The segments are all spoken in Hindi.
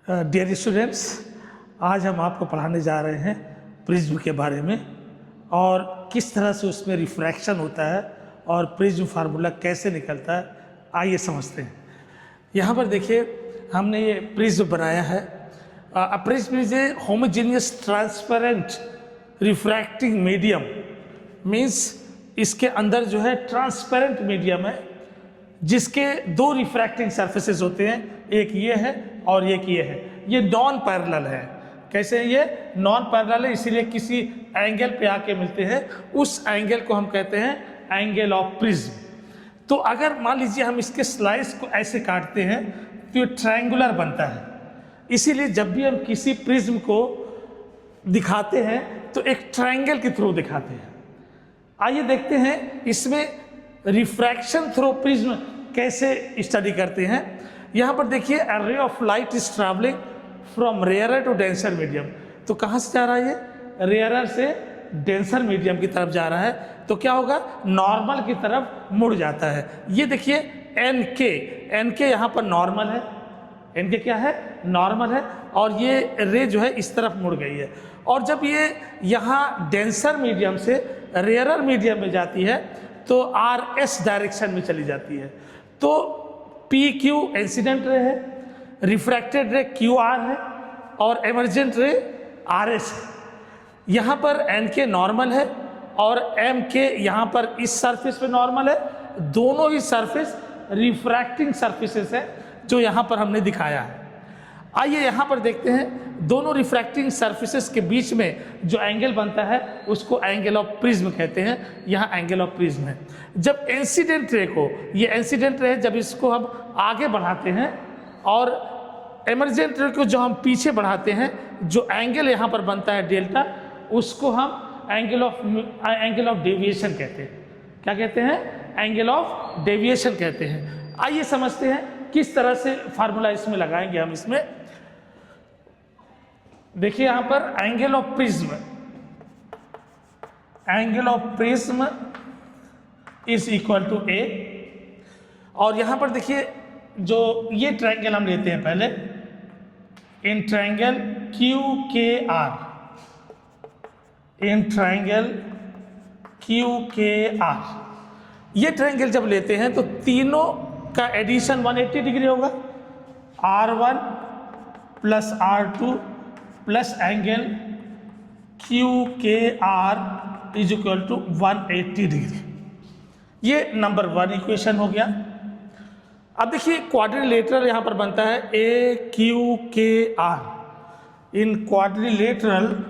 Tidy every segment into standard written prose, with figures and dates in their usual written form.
डियर स्टूडेंट्स, आज हम आपको पढ़ाने जा रहे हैं प्रिज्म के बारे में और किस तरह से उसमें रिफ्रैक्शन होता है और प्रिज्म फार्मूला कैसे निकलता है। आइए समझते हैं। यहाँ पर देखिए, हमने ये प्रिज्म बनाया है। Prism is a homogeneous transparent refracting medium, means इसके अंदर जो है ट्रांसपेरेंट मीडियम है जिसके दो रिफ्रैक्टिंग सरफेसेस होते हैं, एक ये है और एक ये है। ये नॉन पैरेलल है। कैसे है ये नॉन पैरेलल है? इसीलिए किसी एंगल पे आके मिलते हैं, उस एंगल को हम कहते हैं एंगल ऑफ प्रिज्म। तो अगर मान लीजिए हम इसके स्लाइस को ऐसे काटते हैं तो ये ट्रायंगुलर बनता है। इसीलिए जब भी हम किसी प्रिज्म को दिखाते हैं तो एक ट्रायंगल के थ्रू दिखाते हैं। आइए देखते हैं इसमें रिफ्रैक्शन थ्रू प्रिज्म कैसे स्टडी करते हैं। यहाँ पर देखिए, a ray of light is travelling from rarer to denser medium. तो कहाँ से जा रहा है ये? रेयरर से डेंसर मीडियम की तरफ जा रहा है। तो क्या होगा? नॉर्मल की तरफ मुड़ जाता है। ये देखिए एन के यहाँ पर नॉर्मल है, एन के क्या है? नॉर्मल है, और ये रे जो है इस तरफ मुड़ गई है। और जब ये यहाँ डेंसर मीडियम से रेयरर मीडियम में जाती है तो आर एस डायरेक्शन में चली जाती है। तो पी क्यू इंसिडेंट रे है, रिफ्रैक्टेड रे क्यू आर है और एमर्जेंट रे आर एस है। यहाँ पर एन के नॉर्मल है और एम के यहाँ पर इस सरफेस पे नॉर्मल है। दोनों ही सरफेस रिफ्रैक्टिंग सरफेसेस है जो यहाँ पर हमने दिखाया है। आइए यहाँ पर देखते हैं, दोनों रिफ्रैक्टिंग सरफेसेस के बीच में जो एंगल बनता है उसको एंगल ऑफ प्रिज्म कहते हैं। यहाँ एंगल ऑफ प्रिज्म है। जब इंसिडेंट रे को, ये इंसिडेंट रे है, जब इसको हम आगे बढ़ाते हैं और एमर्जेंट रे को जो हम पीछे बढ़ाते हैं, जो एंगल यहाँ पर बनता है डेल्टा, उसको हम एंगल ऑफ डेविएशन कहते हैं। क्या कहते हैं? एंगल ऑफ डेविएशन कहते हैं। आइए समझते हैं किस तरह से फार्मूला इसमें लगाएंगे हम। इसमें देखिए, यहां पर angle of prism, angle of prism is equal to A. और यहां पर देखिए, जो ये ट्रायंगल हम लेते हैं पहले, in triangle Q K R, in triangle Q K are, ये ट्रायंगल जब लेते हैं तो तीनों का एडिशन 180 डिग्री होगा। R1 plus R2 plus angle Q K R is equal to 180 degree. ये नंबर 1 इक्वेशन हो गया। अब देखिए, क्वाड्रिलेटरल यहाँ पर बनता है A Q K R. In quadrilateral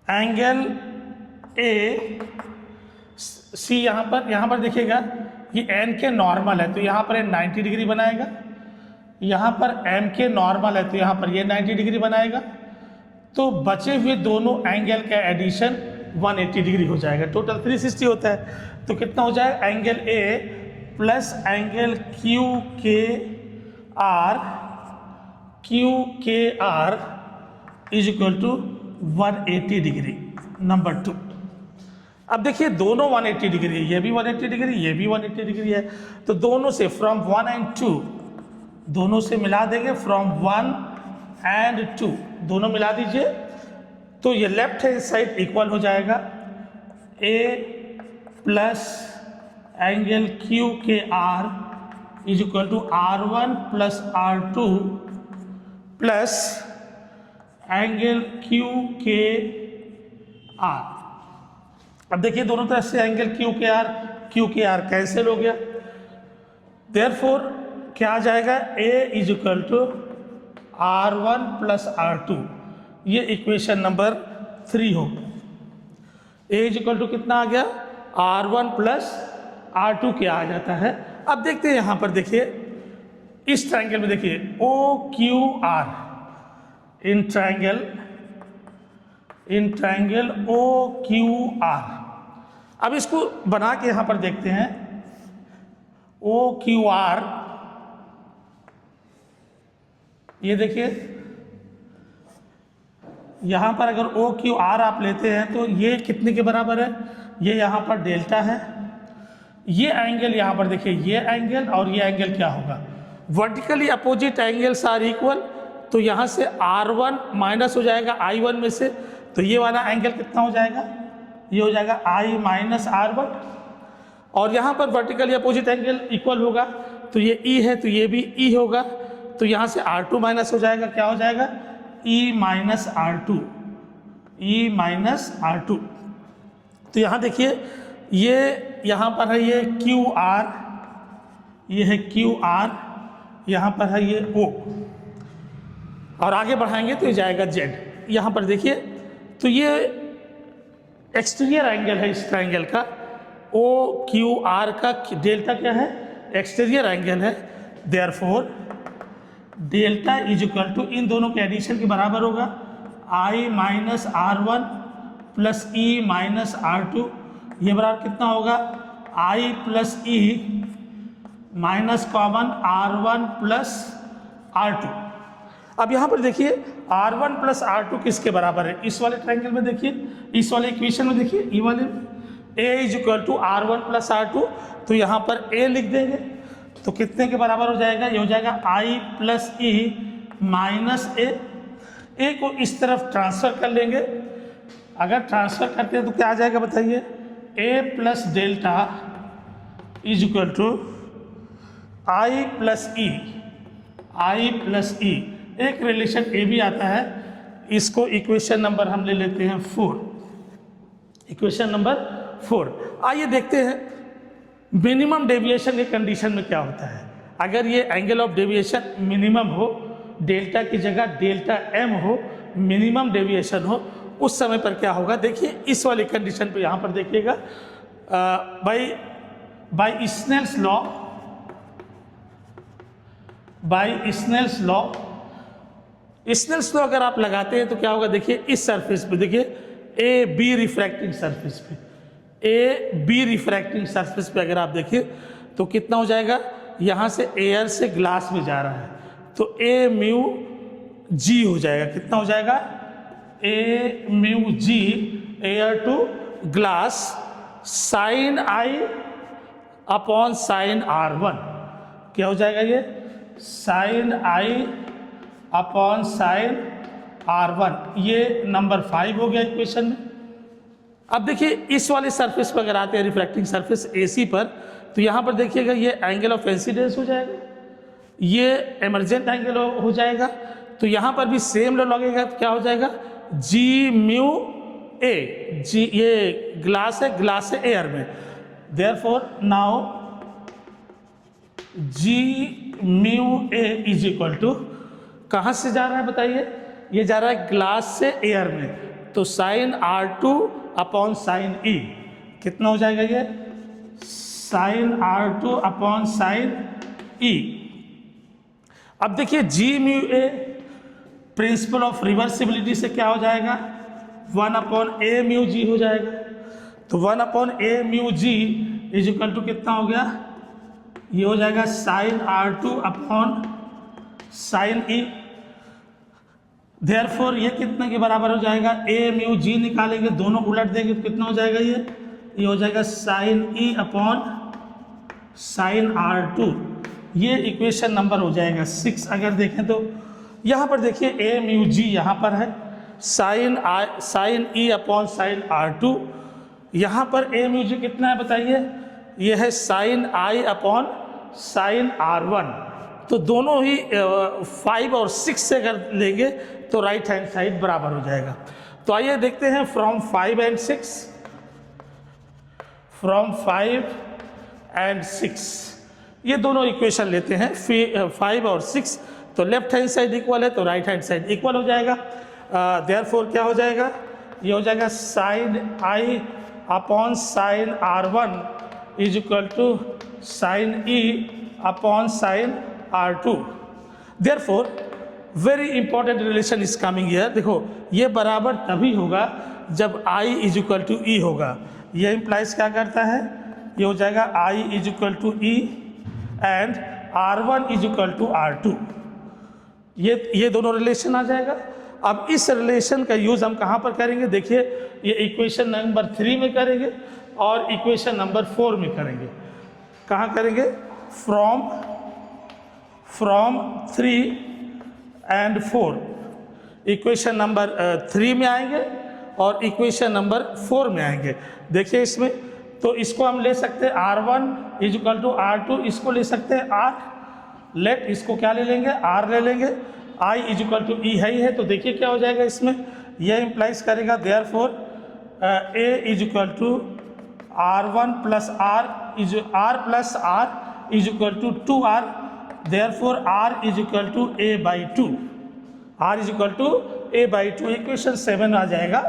angle A C, यहाँ पर देखिएगा, ये एन के नॉर्मल है तो यहाँ पर 90 डिग्री बनाएगा। यहाँ पर एम के नॉर्मल है तो यहाँ पर ये 90 डिग्री बनाएगा। तो बचे हुए दोनों एंगल का एडिशन 180 डिग्री हो जाएगा। टोटल 360 होता है। तो कितना हो जाएगा? Angle A plus angle Q K R is equal to 180 degree, number 2। अब देखिए, दोनों 180 डिग्री है, ये भी 180 डिग्री, ये भी 180 डिग्री है। तो दोनों से फ्रॉम 1 एंड 2 दोनों से मिला देंगे। फ्रॉम 1 एंड 2 दोनों मिला दीजिए तो ये लेफ्ट हैंड साइड इक्वल हो जाएगा A plus angle Q K R is equal to R1 plus R2 plus angle Q K R. अब देखिए, दोनों तरफ से angle Q K R cancel हो गया। देयरफॉर क्या आ जाएगा? A is equal to R1 plus R2। ये इक्वेशन नंबर 3 हो। ए इज इक्वल टू कितना आ गया? R1 प्लस R2 क्या आ जाता है। अब देखते हैं, यहाँ पर देखिए, इस ट्रायंगल में देखिए O Q R, in triangle O Q R. अब इसको बना के यहां पर देखते हैं, ओ क्यू आर, ये देखिए यहाँ पर अगर ओ क्यू आर आप लेते हैं तो ये कितने के बराबर है, ये यहाँ पर डेल्टा है, ये एंगल यहाँ पर देखिए, ये एंगल और ये एंगल क्या होगा, vertically opposite angles are equal, तो यहाँ से R1 माइनस हो जाएगा I1 में से, तो ये वाला एंगल कितना हो जाएगा, ये हो जाएगा I माइनस R1, और यहाँ पर वर्टिकली अपोजिट एंगल इक्वल होगा, तो ये E है तो ये भी E होगा, तो यहाँ से R2 माइनस हो जाएगा, क्या हो जाएगा E minus R2, E minus R2। तो यहाँ देखिए ये यहाँ पर है ये QR, ये है QR, यहाँ पर है ये O, और आगे बढ़ाएंगे तो ये जाएगा Z। यहाँ पर देखिए तो ये एक्सटीरियर एंगल है इस ट्रायंगल का, OQR का डेल्टा क्या है, एक्सटीरियर एंगल है, therefore delta is equal to इन दोनों के एडिशन के बराबर होगा I minus R1 plus E minus R2, ये बराबर कितना होगा I plus E minus common R1 plus R2। अब यहाँ पर देखिए R1 प्लस R2 किसके बराबर है, इस वाले ट्रायंगल में देखिए, इस वाले इक्वेशन में देखिए, ई वाले में A is equal to R1 plus R2, तो यहाँ पर A लिख देंगे, तो कितने के बराबर हो जाएगा, ये हो जाएगा I plus E minus A को इस तरफ ट्रांसफ़र कर लेंगे, अगर ट्रांसफ़र करते हैं तो क्या आ जाएगा बताइए, A plus delta is equal to I plus E, I plus E, एक रिलेशन A भी आता है, इसको इक्वेशन नंबर हम ले लेते हैं 4, इक्वेशन नंबर 4। आइए देखते हैं मिनिमम डेविएशन के कंडीशन में क्या होता है, अगर ये एंगल ऑफ डेविएशन मिनिमम हो, डेल्टा की जगह डेल्टा m हो, मिनिमम डेविएशन हो, उस समय पर क्या होगा, देखिए इस वाली कंडीशन पे यहाँ पर देखिएगा, by Snell's law, by Snell's law, Snell's law अगर आप लगाते हैं तो क्या होगा, देखिए इस सरफेस पे देखिए ए बी रिफ्रैक्टिंग सरफेस पे, ए बी रिफ्रैक्टिंग सरफेस पे अगर आप देखिए तो कितना हो जाएगा, यहाँ से एयर से ग्लास में जा रहा है तो ए म्यू जी हो जाएगा, कितना हो जाएगा A mu G air to glass sine I upon sine R1, क्या हो जाएगा ये sign I upon sine R1, ये नंबर 5 हो गया इक्वेशन में। अब देखिए इस वाले सरफेस पर अगर आते हैं रिफ्रैक्टिंग सरफेस AC पर, तो यहाँ पर देखिएगा ये एंगल ऑफ इंसिडेंस हो जाएगा, ये एमर्जेंट एंगल हो जाएगा, तो यहाँ पर भी सेम लॉ लगेगा, तो क्या हो जाएगा जी म्यू ए, जी ये ग्लास है, ग्लास है एयर में, therefore now G mu A is equal to, कहाँ से जा रहा है बताइए, ये जा रहा है ग्लास से एयर में, तो sign R2 upon sine E, कितना हो जाएगा ये sign R2 upon sine E। अब देखिए G mu A principle of reversibility से क्या हो जाएगा 1 अपॉन ए म्यू जी हो जाएगा, तो 1 upon A mu G is equal to कितना हो गया, ये हो जाएगा sine R2 upon sine E, therefore ये कितने के बराबर हो जाएगा, ए म्यू जी निकालेंगे, दोनों उलट देंगे तो कितना हो जाएगा, ये हो जाएगा sign E upon sine R2, ये इक्वेशन नंबर हो जाएगा 6। अगर देखें तो यहाँ पर देखिए ए म्यू जी यहाँ पर है, sign E upon sine R2, यहाँ पर ए म्यू जी कितना है बताइए, ये है sign I upon sine R1, तो दोनों ही 5 और 6 से अगर लेंगे तो राइट हैंड साइड बराबर हो जाएगा। तो आइए देखते हैं फ्रॉम 5 एंड 6, फ्रॉम 5 एंड 6, ये दोनों इक्वेशन लेते हैं 5 और 6, तो लेफ्ट हैंड साइड इक्वल है तो राइट हैंड साइड इक्वल हो जाएगा, देयरफॉर क्या हो जाएगा, ये हो जाएगा sine I upon sine R1 is equal to sine E upon sine R2, therefore very important relation is coming here, देखो ये बराबर तभी होगा जब I is equal to E होगा, ये इम्प्लाइज क्या करता है, ये हो जाएगा I is equal to E and R1 is equal to R2, ये दोनों रिलेशन आ जाएगा। अब इस रिलेशन का यूज़ हम कहाँ पर करेंगे? देखिए, ये इक्वेशन नंबर 3 में करेंगे और इक्वेशन नंबर 4 में करेंगे। कहाँ करेंगे? फ्रॉम 3 एंड 4, इक्वेशन नंबर 3 में आएंगे और इक्वेशन नंबर 4 में आएंगे। देखिए इसमें, तो इसको हम ले सकते हैं R1 = R2, इसको ले सकते हैं R, लेट इसको क्या ले लेंगे? R ले लेंगे, I = E है। तो देखिए क्या हो जाएगा इसमें, यह इम्प्लाइज करेगा therefore A = R1 + R + R = 2R, therefore R = A/2, R = A/2, equation 7 आ जाएगा।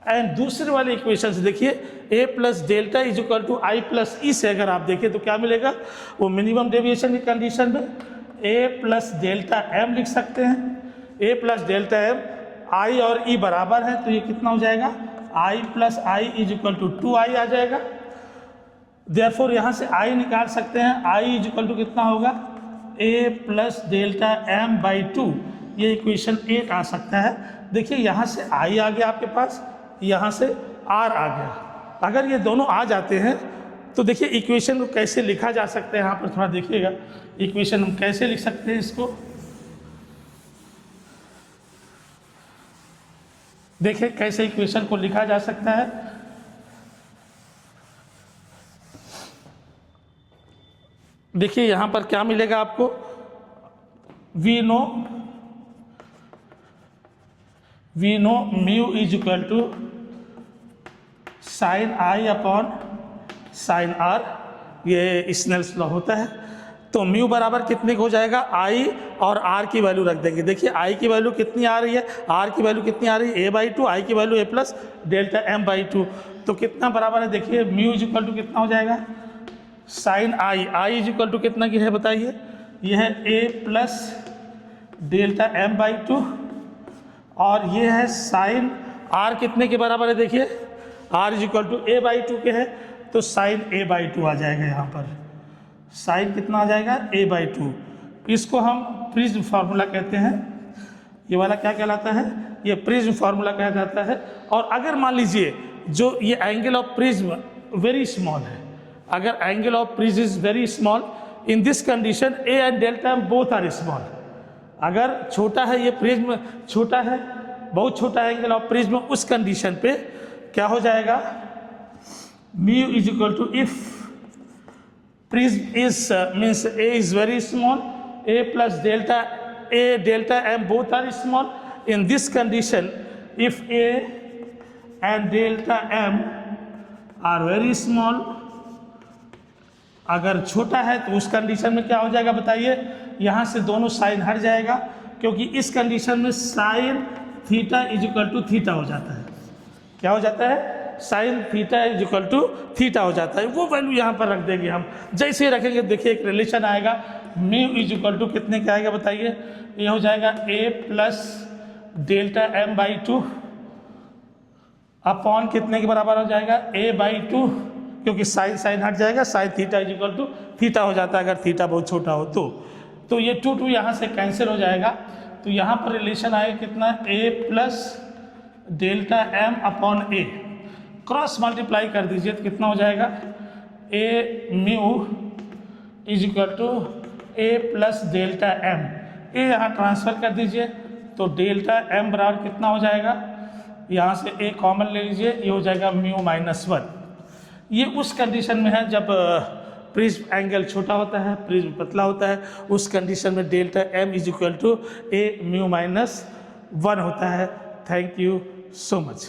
एंड दूसरे वाले इक्वेशन से देखिए, A + डेल्टा = I + E से अगर आप देखें तो क्या मिलेगा? वो मिनिमम डेविएशन की कंडीशन में A + डेल्टा M लिख सकते हैं। A + डेल्टा M, I और E बराबर है, तो ये कितना हो जाएगा? I + I = 2I आ जाएगा। देयरफॉर यहाँ से I निकाल सकते हैं, I = कितना होगा? A + डेल्टा M/2, ये इक्वेशन 8 आ सकता है। देखिए यहाँ से I आ गया आपके पास, यहाँ से R आ गया। अगर ये दोनों आ जाते हैं तो देखिए इक्वेशन को कैसे लिखा जा सकता है, यहाँ पर थोड़ा देखिएगा इक्वेशन हम कैसे लिख सकते हैं इसको। देखिए कैसे इक्वेशन को लिखा जा सकता है। देखिए यहाँ पर क्या मिलेगा आपको? We know mu = sin I upon sin R, ये स्नेल्स लॉ होता है। तो म्यू बराबर कितने हो जाएगा? I और R की वैल्यू रख देंगे। देखिए I की वैल्यू कितनी आ रही है, R की वैल्यू कितनी आ रही है? A/2, I की वैल्यू A + डेल्टा M/2, तो कितना बराबर है? देखिए म्यू = कितना हो जाएगा? sin I = कितना की है बताइए? यह है A + डेल्टा M/2 और ये है sin R कितने के बराबर है? देखिए R = A/2 के है, तो sin A/2 आ जाएगा। यहाँ पर sin कितना आ जाएगा? A/2। इसको हम प्रिज्म फार्मूला कहते हैं। ये वाला क्या कहलाता है? ये प्रिज्म फार्मूला कहा जाता है। और अगर मान लीजिए जो ये angle of prism very small है, अगर angle of prism is very small, in this condition A and delta M both are small. अगर छोटा है ये प्रिज्म, छोटा है, बहुत छोटा एंगल ऑफ प्रिज्म, उस कंडीशन पे क्या हो जाएगा? Mu = if prism is means A is very small, A + delta M both are small, in this condition if A and delta M are very small, अगर छोटा है तो उस कंडीशन में क्या हो जाएगा बताइए? यहाँ से दोनों साइन हट जाएगा, क्योंकि इस कंडीशन में साइन थीटा = थीटा हो जाता है। क्या हो जाता है? साइन थीटा = थीटा हो जाता है। वो वैल्यू यहाँ पर रख देंगे हम। जैसे ही रखेंगे देखिए एक रिलेशन आएगा, म्यू = कितने का आएगा बताइए? ये हो जाएगा A + डेल्टा M/2 अपॉन कितने के बराबर हो जाएगा? A/2, क्योंकि साइन हट जाएगा, साइन थीटा = थीटा हो जाता है अगर थीटा बहुत छोटा हो तो ये 2 यहाँ से कैंसिल हो जाएगा। तो यहाँ पर रिलेशन आएगा कितना? A + delta M upon A, cross multiply कर दीजिए तो कितना हो जाएगा? A mu = A + delta M, A यहाँ ट्रांसफ़र कर दीजिए तो डेल्टा M बराबर कितना हो जाएगा? यहाँ से A कॉमन ले लीजिए, ये हो जाएगा म्यू -1। ये उस कंडीशन में है जब प्रिज्म एंगल छोटा होता है, प्रिज्म पतला होता है, उस कंडीशन में डेल्टा M = A म्यू -1 होता है। Thank you so much.